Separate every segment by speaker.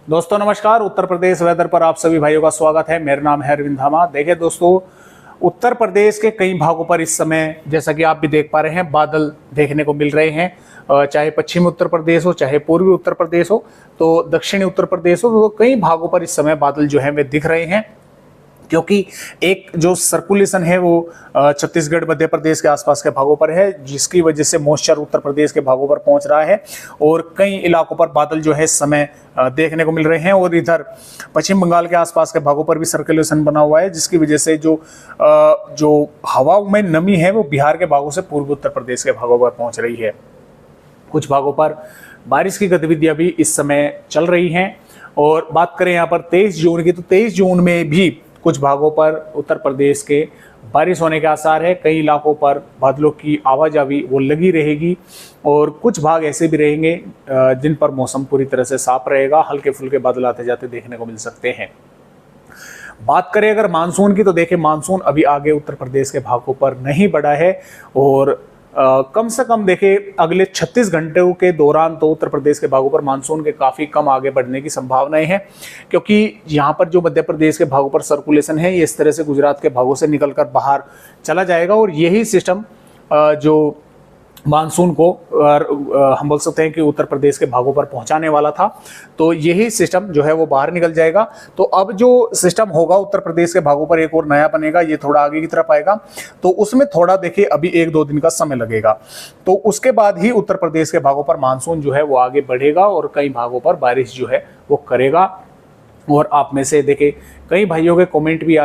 Speaker 1: दोस्तों नमस्कार। उत्तर प्रदेश वेदर पर आप सभी भाइयों का स्वागत है। मेरा नाम है अरविंद धामा। देखिए दोस्तों, उत्तर प्रदेश के कई भागों पर इस समय जैसा कि आप भी देख पा रहे हैं, बादल देखने को मिल रहे हैं। चाहे पश्चिमी उत्तर प्रदेश हो, चाहे पूर्वी उत्तर प्रदेश हो, तो दक्षिणी उत्तर प्रदेश हो, तो कई भागों पर इस समय बादल जो है वे दिख रहे हैं। क्योंकि एक जो सर्कुलेशन है वो छत्तीसगढ़ मध्य प्रदेश के आसपास के भागों पर है, जिसकी वजह से मॉइस्चर उत्तर प्रदेश के भागों पर पहुंच रहा है और कई इलाकों पर बादल जो है इस समय देखने को मिल रहे हैं। और इधर पश्चिम बंगाल के आसपास के भागों पर भी सर्कुलेशन बना हुआ है, जिसकी वजह से जो हवाओं में नमी है वो बिहार के भागों से पूर्वी उत्तर प्रदेश के भागों पर पहुंच रही है। कुछ भागों पर बारिश की गतिविधियां भी इस समय चल रही हैं। और बात करें यहाँ पर 23 जून की, तो 23 जून में भी कुछ भागों पर उत्तर प्रदेश के बारिश होने के आसार है। कई इलाकों पर बादलों की आवाजावी वो लगी रहेगी और कुछ भाग ऐसे भी रहेंगे जिन पर मौसम पूरी तरह से साफ रहेगा। हल्के फुल्के बादल आते जाते देखने को मिल सकते हैं। बात करें अगर मानसून की, तो देखिए मानसून अभी आगे उत्तर प्रदेश के भागों पर नहीं बढ़ा है और कम से कम देखिए अगले 36 घंटों के दौरान तो उत्तर प्रदेश के भागों पर मानसून के काफ़ी कम आगे बढ़ने की संभावनाएं हैं। क्योंकि यहाँ पर जो मध्य प्रदेश के भागों पर सर्कुलेशन है ये इस तरह से गुजरात के भागों से निकलकर बाहर चला जाएगा और यही सिस्टम जो मानसून को हम बोल सकते हैं कि उत्तर प्रदेश के भागों पर पहुंचाने वाला था, तो यही सिस्टम जो है वो बाहर निकल जाएगा। तो अब जो सिस्टम होगा उत्तर प्रदेश के भागों पर एक और नया बनेगा, ये थोड़ा आगे की तरफ आएगा, तो उसमें थोड़ा देखिए अभी 1-2 दिन का समय लगेगा। तो उसके बाद ही उत्तर प्रदेश के भागों पर मानसून जो है वो आगे बढ़ेगा और कई भागों पर बारिश जो है वो करेगा। और आप में से देखिए कई भाइयों के कमेंट भी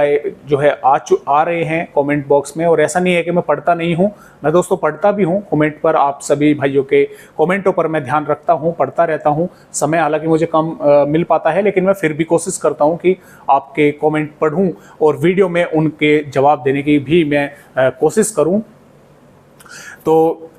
Speaker 1: जो है आ रहे हैं कमेंट बॉक्स में। और ऐसा नहीं है कि मैं पढ़ता नहीं हूं, मैं दोस्तों पढ़ता भी हूं कमेंट पर। आप सभी भाइयों के कमेंटों पर मैं ध्यान रखता हूं, पढ़ता रहता हूं। समय हालांकि मुझे कम मिल पाता है, लेकिन मैं फिर भी कोशिश करता हूं कि आपके कमेंट पढ़ूं और वीडियो में उनके जवाब देने की भी मैं कोशिश करूँ। तो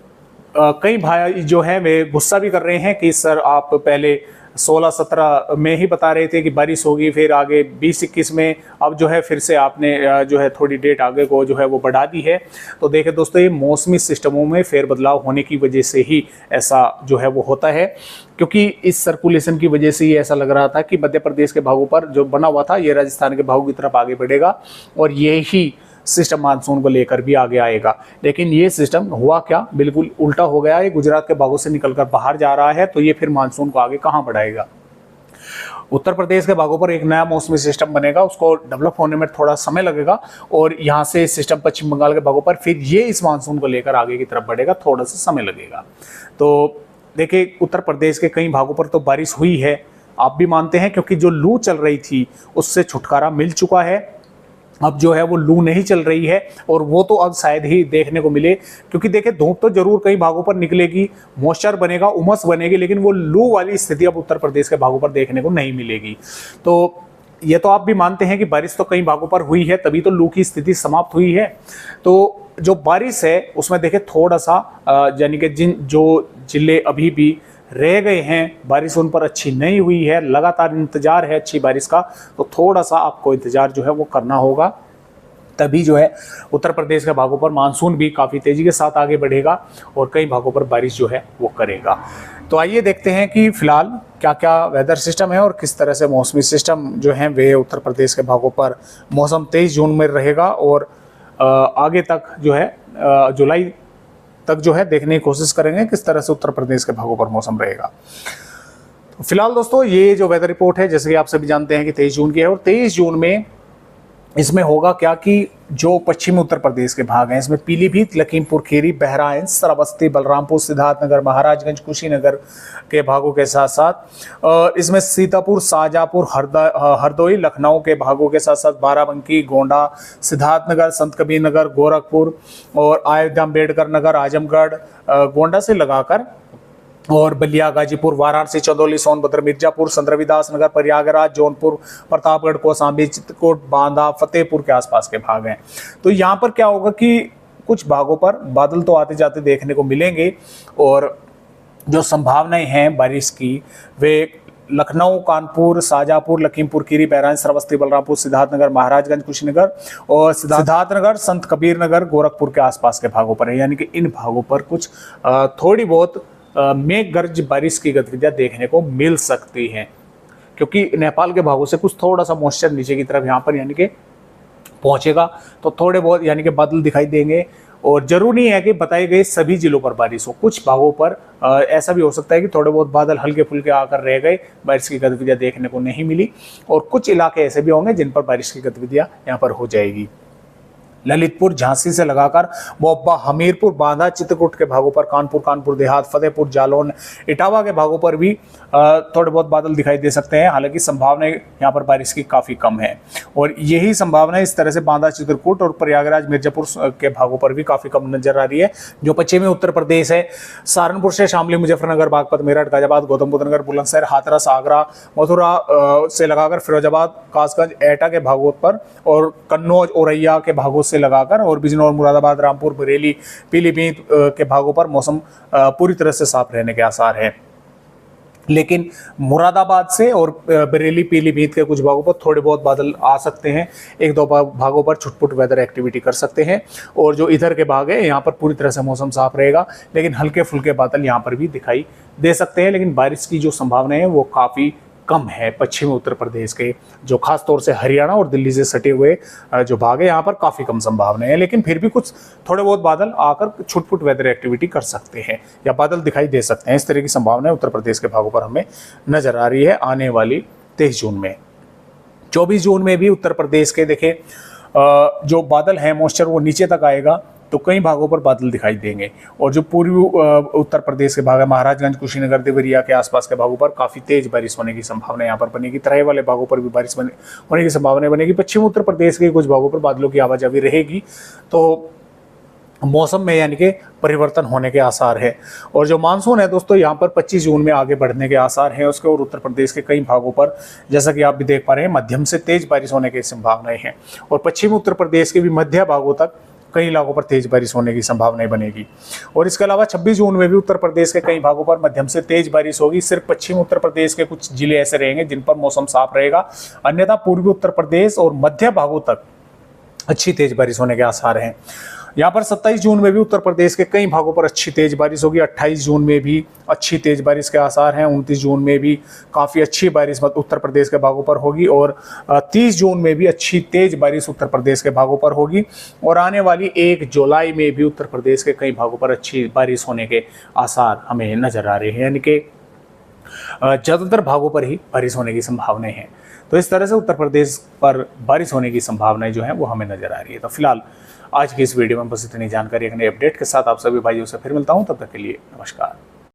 Speaker 1: कई भाई जो है वे गुस्सा भी कर रहे हैं कि सर आप पहले 16-17 में ही बता रहे थे कि बारिश होगी, फिर आगे 20-21 में, अब जो है फिर से आपने जो है थोड़ी डेट आगे को जो है वो बढ़ा दी है। तो देखें दोस्तों, ये मौसमी सिस्टमों में फेरबदलाव होने की वजह से ही ऐसा जो है वो होता है। क्योंकि इस सर्कुलेशन की वजह से ही ऐसा लग रहा था कि मध्य प्रदेश के भागों पर जो बना हुआ था ये राजस्थान के भागों की तरफ आगे बढ़ेगा और यही सिस्टम मानसून को लेकर भी आगे आएगा। लेकिन ये सिस्टम हुआ क्या, बिल्कुल उल्टा हो गया। ये गुजरात के भागों से निकलकर बाहर जा रहा है, तो ये फिर मानसून को आगे कहां बढ़ाएगा। उत्तर प्रदेश के भागों पर एक नया मौसमी सिस्टम बनेगा, उसको डेवलप होने में थोड़ा समय लगेगा और यहाँ से सिस्टम पश्चिम बंगाल के भागों पर, फिर ये इस मानसून को लेकर आगे की तरफ बढ़ेगा, थोड़ा सा समय लगेगा। तो देखिए उत्तर प्रदेश के कई भागों पर तो बारिश हुई है, आप भी मानते हैं, क्योंकि जो लू चल रही थी उससे छुटकारा मिल चुका है। अब जो है वो लू नहीं चल रही है और वो तो अब शायद ही देखने को मिले। क्योंकि देखिए धूप तो जरूर कई भागों पर निकलेगी, मॉइस्चर बनेगा, उमस बनेगी, लेकिन वो लू वाली स्थिति अब उत्तर प्रदेश के भागों पर देखने को नहीं मिलेगी। तो ये तो आप भी मानते हैं कि बारिश तो कई भागों पर हुई है, तभी तो लू की स्थिति समाप्त हुई है। तो जो बारिश है उसमें देखिए थोड़ा सा यानी कि जो जिले अभी भी रह गए हैं, बारिश उन पर अच्छी नहीं हुई है, लगातार इंतजार है अच्छी बारिश का, तो थोड़ा सा आपको इंतजार जो है वो करना होगा। तभी जो है उत्तर प्रदेश के भागों पर मानसून भी काफ़ी तेज़ी के साथ आगे बढ़ेगा और कई भागों पर बारिश जो है वो करेगा। तो आइए देखते हैं कि फिलहाल क्या क्या वेदर सिस्टम है और किस तरह से मौसमी सिस्टम जो है वे उत्तर प्रदेश के भागों पर मौसम 23 जून में रहेगा और आगे तक जो है जुलाई तक जो है देखने की कोशिश करेंगे किस तरह से उत्तर प्रदेश के भागों पर मौसम रहेगा। तो फिलहाल दोस्तों ये जो वेदर रिपोर्ट है, जैसे कि आप सभी जानते हैं कि 23 जून की है और 23 जून में इसमें होगा क्या कि जो पश्चिमी उत्तर प्रदेश के भाग हैं, इसमें पीलीभीत, लखीमपुर खीरी, बहराइच, श्रावस्ती, बलरामपुर, सिद्धार्थनगर, महाराजगंज, कुशीनगर के भागों के साथ साथ इसमें सीतापुर, शाहजहाँपुर, हरदोई, लखनऊ के भागों के साथ साथ बाराबंकी, गोंडा, सिद्धार्थनगर, संत कबीर नगर, गोरखपुर और अयोध्या, अम्बेडकर नगर, आजमगढ़, गोंडा से लगाकर और बलिया, गाजीपुर, वाराणसी, चंदौली, सोनभद्र, मिर्जापुर, संत रविदास नगर, प्रयागराज, जौनपुर, प्रतापगढ़, कौशाम्बी, चित्रकूट, बांदा, फतेहपुर के आसपास के भाग हैं। तो यहाँ पर क्या होगा कि कुछ भागों पर बादल तो आते जाते देखने को मिलेंगे और जो संभावनाएं हैं बारिश की वे लखनऊ, कानपुर, शाहजहाँपुर, लखीमपुर खीरी, बहराइच, श्रावस्ती, बलरामपुर, सिद्धार्थनगर, महाराजगंज, कुशीनगर और सिद्धार्थनगर, संत कबीर नगर, गोरखपुर के आसपास के भागों पर है। यानी कि इन भागों पर कुछ थोड़ी बहुत मेघ गर्ज बारिश की गतिविधियां देखने को मिल सकती हैं। क्योंकि नेपाल के भागों से कुछ थोड़ा सा मॉइस्चर नीचे की तरफ यहाँ पर यानी कि पहुंचेगा, तो थोड़े बहुत यानी कि बादल दिखाई देंगे। और जरूरी नहीं है कि बताए गए सभी जिलों पर बारिश हो, कुछ भागों पर ऐसा भी हो सकता है कि थोड़े बहुत बादल हल्के फुल्के आकर रह गए, बारिश की गतिविधियां देखने को नहीं मिली। और कुछ इलाके ऐसे भी होंगे जिन पर बारिश की गतिविधियां यहाँ पर हो जाएगी। ललितपुर झांसी से लगाकर मोब्बा, हमीरपुर, बांदा, चित्रकूट के भागों पर, कानपुर देहात, फतेहपुर, जालौन, इटावा के भागों पर भी थोड़े बहुत बादल दिखाई दे सकते हैं। हालांकि संभावना यहाँ पर बारिश की काफ़ी कम है, और यही संभावना इस तरह से बांदा, चित्रकूट और प्रयागराज, मिर्जापुर के भागों पर भी काफ़ी कम नजर आ रही है। जो पश्चिमी उत्तर प्रदेश है, सहारनपुर से शामली, मुजफ्फरनगर, बागपत, मेरठ, गाजियाबाद, गौतम बुद्ध नगर, बुलंदशहर, हाथरस, आगरा, मथुरा से लगाकर फिरोजाबाद, कासगंज, एटा के भागों पर, और कन्नौज, औरैया के भागों से लगाकर, और बिजनौर, मुरादाबाद, रामपुर, बरेली, पीलीभीत के भागों पर मौसम पूरी तरह से साफ रहने के आसार हैं। लेकिन मुरादाबाद से और बरेली, पीलीभीत के कुछ भागों पर थोड़े बहुत बादल आ सकते हैं, एक दो भागों पर छुटपुट वेदर एक्टिविटी कर सकते हैं। और जो इधर के भाग है यहाँ पर पूरी तरह से मौसम साफ रहेगा, लेकिन हल्के फुल्के बादल यहाँ पर भी दिखाई दे सकते हैं। लेकिन बारिश की जो संभावना है वो काफ़ी कम है पश्चिमी उत्तर प्रदेश के, जो खास तौर से हरियाणा और दिल्ली से सटे हुए जो भाग है यहाँ पर काफ़ी कम संभावना है। लेकिन फिर भी कुछ थोड़े बहुत बादल आकर छुटपुट वेदर एक्टिविटी कर सकते हैं या बादल दिखाई दे सकते हैं। इस तरह की संभावना उत्तर प्रदेश के भागों पर हमें नजर आ रही है आने वाली 23 जून में। 24 जून में भी उत्तर प्रदेश के देखें जो बादल है मॉइस्चर वो नीचे तक आएगा, तो कई भागों पर बादल दिखाई देंगे। और जो पूर्वी उत्तर प्रदेश के भाग है, महाराजगंज, कुशीनगर, देवरिया के आसपास के भागों पर काफ़ी तेज बारिश होने की संभावना यहाँ पर बनेगी। तराई वाले भागों पर भी बारिश होने की संभावना बनेगी। पश्चिम उत्तर प्रदेश के कुछ भागों पर बादलों की आवाजाही रहेगी, तो मौसम में यानी कि परिवर्तन होने के आसार है। और जो मानसून है दोस्तों यहाँ पर 25 जून में आगे बढ़ने के आसार हैं उसके, और उत्तर प्रदेश के कई भागों पर जैसा कि आप भी देख पा रहे हैं मध्यम से तेज बारिश होने की संभावनाएं हैं। और पश्चिमी उत्तर प्रदेश के भी मध्य भागों तक कई इलाकों पर तेज बारिश होने की संभावनाएं बनेगी। और इसके अलावा 26 जून में भी उत्तर प्रदेश के कई भागों पर मध्यम से तेज बारिश होगी। सिर्फ पश्चिमी उत्तर प्रदेश के कुछ जिले ऐसे रहेंगे जिन पर मौसम साफ रहेगा, अन्यथा पूर्वी उत्तर प्रदेश और मध्य भागों तक अच्छी तेज बारिश होने के आसार हैं। यहाँ पर 27 जून में भी उत्तर प्रदेश के कई भागों पर अच्छी तेज बारिश होगी। 28 जून में भी अच्छी तेज बारिश के आसार हैं। 29 जून में भी काफ़ी अच्छी बारिश उत्तर प्रदेश के भागों पर होगी। और 30 जून में भी अच्छी तेज बारिश उत्तर प्रदेश के भागों पर होगी। और आने वाली 1 जुलाई में भी उत्तर प्रदेश के कई भागों पर अच्छी बारिश होने के आसार हमें नजर आ रहे हैं, यानी कि ज़्यादातर भागों पर ही बारिश होने की संभावनाएं हैं। तो इस तरह से उत्तर प्रदेश पर बारिश होने की संभावनाएं जो हैं वो हमें नजर आ रही है। तो फिलहाल आज की इस वीडियो में बस इतनी जानकारी, एक नई अपडेट के साथ आप सभी भाइयों से फिर मिलता हूं। तब तक के लिए नमस्कार।